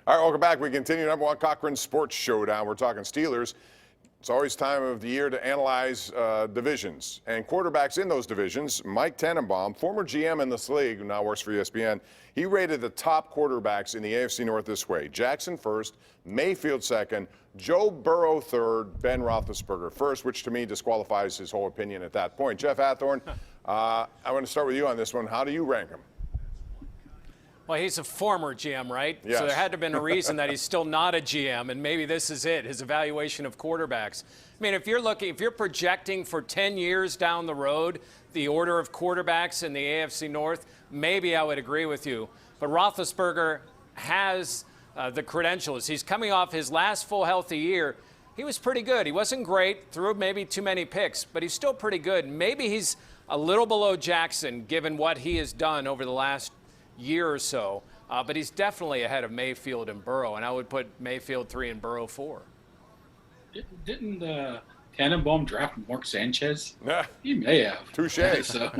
All right, welcome back. We continue #1 Cochran Sports Showdown. We're talking Steelers. It's always time of the year to analyze divisions and quarterbacks in those divisions. Mike Tannenbaum, former GM in this league, who now works for ESPN, he rated the top quarterbacks in the AFC North this way: Jackson first, Mayfield second, Joe Burrow third, Ben Roethlisberger first, which to me disqualifies his whole opinion at that point. Jeff Hathorn, I want to start with you on this one. How do you rank him? Well, he's a former GM, right? Yes. So there had to have been a reason that he's still not a GM, and maybe this is it, his evaluation of quarterbacks. I mean, if you're projecting for 10 years down the road, the order of quarterbacks in the AFC North, maybe I would agree with you. But Roethlisberger has the credentials. He's coming off his last full healthy year. He was pretty good. He wasn't great, threw maybe too many picks, but he's still pretty good. Maybe he's a little below Jackson, given what he has done over the last year or so, but he's definitely ahead of Mayfield and Burrow, and I would put Mayfield 3 and Burrow 4. Didn't Tannenbaum draft Mark Sanchez? Nah. He may have. Touché. So,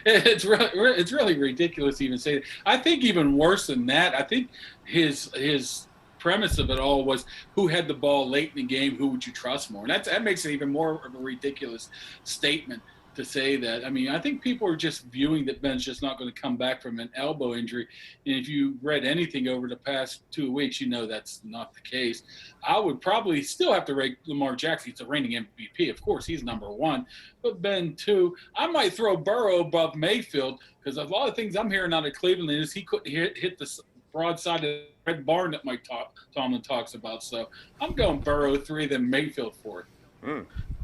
it's really ridiculous to even say that. I think even worse than that, I think his premise of it all was who had the ball late in the game, who would you trust more? And that makes it even more of a ridiculous statement to say that. I mean, I think people are just viewing that Ben's just not going to come back from an elbow injury. And if you read anything over the past 2 weeks, you know that's not the case. I would probably still have to rate Lamar Jackson. He's a reigning MVP. Of course, he's #1. But Ben, 2. I might throw Burrow above Mayfield because a lot of things I'm hearing out of Cleveland is he couldn't hit the broadside of the red barn that Mike Tomlin talks about. So I'm going Burrow 3, then Mayfield 4.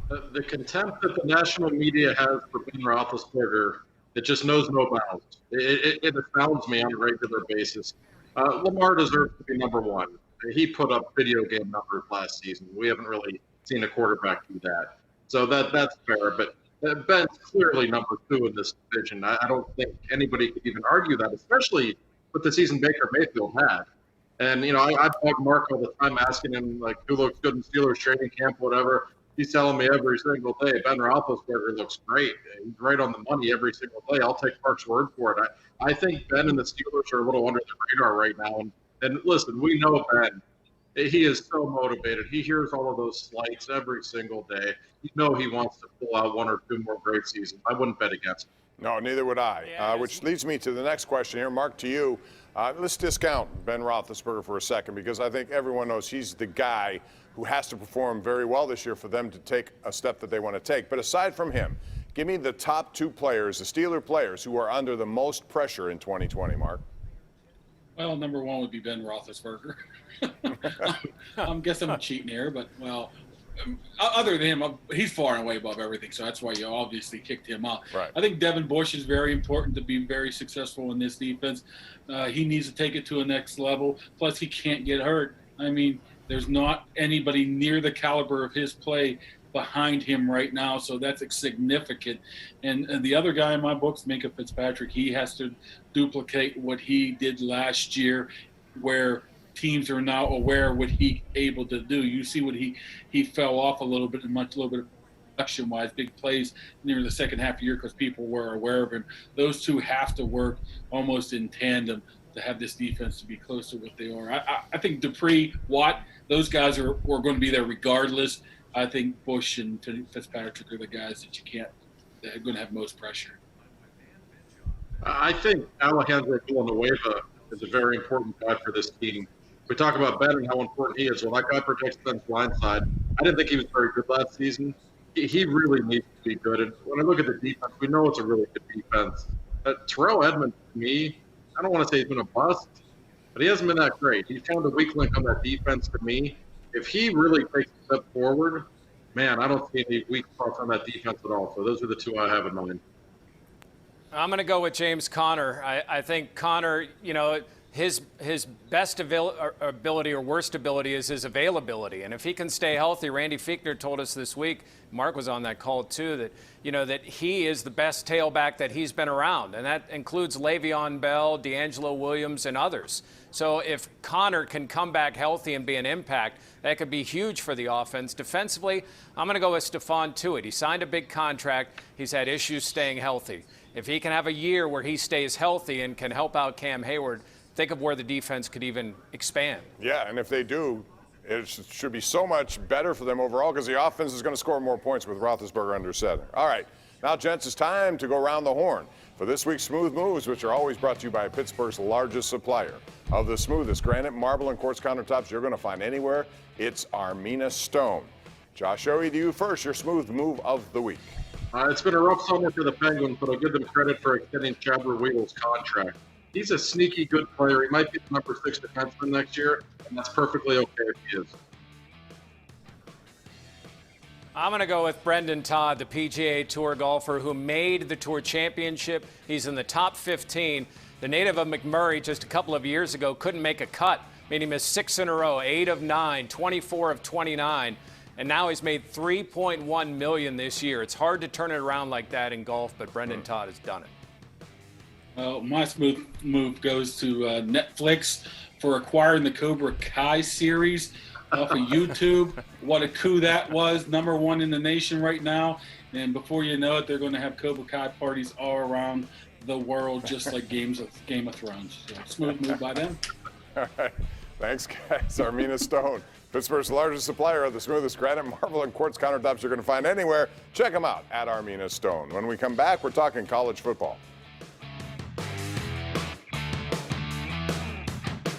The contempt that the national media has for Ben Roethlisberger, it just knows no bounds. It astounds me on a regular basis. Lamar deserves to be #1. He put up video game numbers last season. We haven't really seen a quarterback do that. So that's fair. But Ben's clearly #2 in this division. I don't think anybody could even argue that, especially with the season Baker Mayfield had. And, I bug Mark all the time asking him, like, who looks good in Steelers training camp, whatever. He's telling me every single day, Ben Roethlisberger looks great. He's right on the money every single day. I'll take Mark's word for it. I think Ben and the Steelers are a little under the radar right now. And listen, we know Ben. He is so motivated. He hears all of those slights every single day. You know he wants to pull out 1 or 2 more great seasons. I wouldn't bet against him. No, neither would I. Which leads me to the next question here. Mark, to you. Let's discount Ben Roethlisberger for a second because I think everyone knows he's the guy who has to perform very well this year for them to take a step that they want to take. But aside from him, give me the top 2 players, the Steeler players, who are under the most pressure in 2020, Mark. Well, #1 would be Ben Roethlisberger. I guess I'm cheating here, but, other than him, he's far and away above everything, so that's why you obviously kicked him out. Right. I think Devin Bush is very important to be very successful in this defense. He needs to take it to a next level. Plus, he can't get hurt. I mean, there's not anybody near the caliber of his play behind him right now, so that's significant. And the other guy in my books, Minkah Fitzpatrick, he has to duplicate what he did last year, where teams are now aware of what he able to do. You see what he fell off a little bit of production-wise, big plays near the second half of the year because people were aware of him. Those two have to work almost in tandem to have this defense to be close to what they are. I think Dupree, Watt, those guys are going to be there regardless. I think Bush and Fitzpatrick are the guys that are going to have most pressure. I think Alejandro Villanueva is a very important guy for this team. We talk about Ben and how important he is. Well, that guy protects Ben's blind side. I didn't think he was very good last season. He really needs to be good. And when I look at the defense, we know it's a really good defense. Terrell Edmonds, to me, I don't want to say he's been a bust, but he hasn't been that great. He's found a weak link on that defense to me. If he really takes a step forward, man, I don't see any weak spots on that defense at all. So those are the 2 I have in mind. I'm going to go with James Conner. I think Conner, his best ability or worst ability is his availability. And if he can stay healthy, Randy Fichtner told us this week, Mark was on that call too, that, that he is the best tailback that he's been around. And that includes Le'Veon Bell, D'Angelo Williams, and others. So if Conner can come back healthy and be an impact, that could be huge for the offense. Defensively, I'm going to go with Stephon Tuitt. He signed a big contract. He's had issues staying healthy. If he can have a year where he stays healthy and can help out Cam Hayward, think of where the defense could even expand. Yeah, and if they do, it should be so much better for them overall because the offense is going to score more points with Roethlisberger under center. All right, now, gents, it's time to go around the horn for this week's Smooth Moves, which are always brought to you by Pittsburgh's largest supplier of the smoothest granite, marble, and quartz countertops you're going to find anywhere. It's Armina Stone. Josh Yohe, to you first, your Smooth Move of the week. It's been a rough summer for the Penguins, but I'll give them credit for extending Chadwick Weagle's contract. He's a sneaky good player. He might be the number 6 defenseman next year, and that's perfectly okay if he is. I'm going to go with Brendan Todd, the PGA Tour golfer who made the Tour Championship. He's in the top 15. The native of McMurray just a couple of years ago couldn't make a cut. I mean, he missed 6 in a row, 8 of 9, 24 of 29. And now he's made $3.1 million this year. It's hard to turn it around like that in golf, but Brendan Todd has done it. My smooth move goes to Netflix for acquiring the Cobra Kai series off of YouTube. What a coup that was. #1 in the nation right now. And before you know it, they're going to have Cobra Kai parties all around the world, just like Game of Thrones. So, smooth move by them. All right. Thanks, guys. Armina Stone, Pittsburgh's largest supplier of the smoothest granite, marble, and quartz countertops you're going to find anywhere. Check them out at Armina Stone. When we come back, we're talking college football.